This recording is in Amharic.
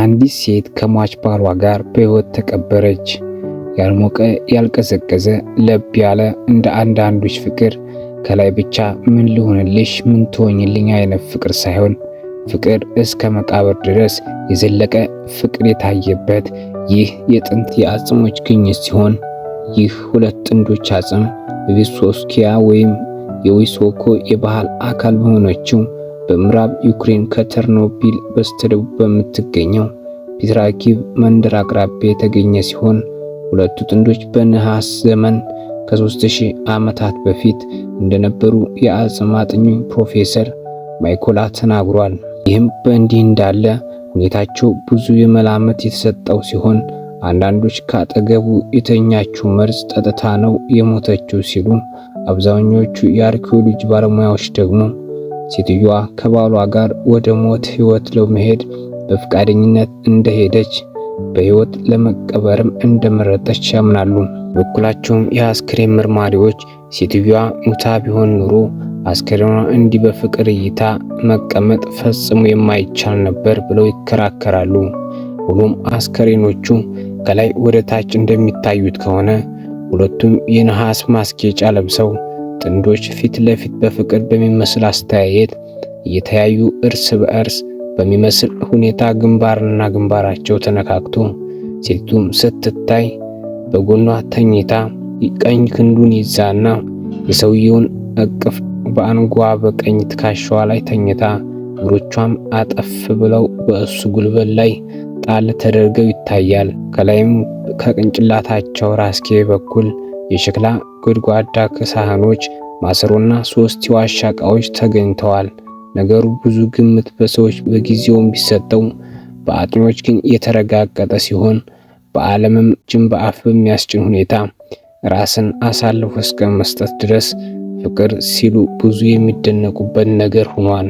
አንዲት ሴት ከሟች ባሏ ጋር በሕይወት ተቀበረች። ያልሞቀ ያልቀዘቀዘ ለብ ያለ እንደ አንዳንዶች ፍቅር ከላይ ብቻ ምን ልሆንልሽ ምን ትሆኝልኝ አይነት ፍቅር ሳይሆን ፍቅር እስከ መቃብር ድረስ የዘለቀ ፍቅር የታየበት ይህ የጥንት የአጽሞች ግኝት ሲሆን ይህ ሁለት ጥንዶች አጽም በቪሶስኪያ ወይም የዊሶኮ የባህል አካል በሆነችው በምዕራብ ዩክሬን ከተርኖፒል በስተደቡብ በምትገኘው ፒትራኪቭ መንደር አቅራቢያ የተገኘ ሲሆን ሁለቱ ጥንዶች በነሐስ ዘመን ከ3000 ዓመታት በፊት እንደነበሩ የአጽም አጥኚ ፕሮፌሰር ማይኮላ ተናግሯል። ይህም በእንዲህ እንዳለ ሁኔታቸው ብዙ የመላምት የተሰጠው ሲሆን አንዳንዶች ካጠገቡ የተኛችው መርዝ ጠጥታ ነው የሞተችው ሲሉ፣ አብዛኞቹ የአርኪኦሎጂ ባለሙያዎች ደግሞ ሴትዮዋ ከባሏ ጋር ወደ ሞት ሕይወት ለመሄድ በፈቃደኝነት እንደሄደች በሕይወት ለመቀበርም እንደመረጠች ያምናሉ። በበኩላቸውም የአስክሬን መርማሪዎች ሴትዮዋ ሙታ ቢሆን ኑሮ አስክሬኗ እንዲህ በፍቅር እይታ መቀመጥ ፈጽሞ የማይቻል ነበር ብለው ይከራከራሉ። ሆኖም አስክሬኖቹ ከላይ ወደ ታች እንደሚታዩት ከሆነ ሁለቱም የነሐስ ማስጌጫ ለብሰው ጥንዶች ፊት ለፊት በፍቅር በሚመስል አስተያየት እየተያዩ እርስ በእርስ በሚመስል ሁኔታ ግንባርና ግንባራቸው ተነካክቶ ሴቱም ስትታይ በጎኗ ተኝታ ቀኝ ክንዱን ይዛና የሰውየውን እቅፍ በአንጓ በቀኝ ትከሻዋ ላይ ተኝታ እግሮቿም አጠፍ ብለው በእሱ ጉልበት ላይ ጣል ተደርገው ይታያል። ከላይም ከቅንጭላታቸው ራስጌ በኩል የሸክላ ጎድጓዳ ሳህኖች፣ ማሰሮና 3 የዋሻ ዕቃዎች ተገኝተዋል። ነገሩ ብዙ ግምት በሰዎች በጊዜውም ቢሰጠው በአጥኞች ግን የተረጋገጠ ሲሆን በዓለምም ጅን በአፍ በሚያስጭን ሁኔታ ራስን አሳልፎ እስከ መስጠት ድረስ ፍቅር ሲሉ ብዙ የሚደነቁበት ነገር ሆኗል።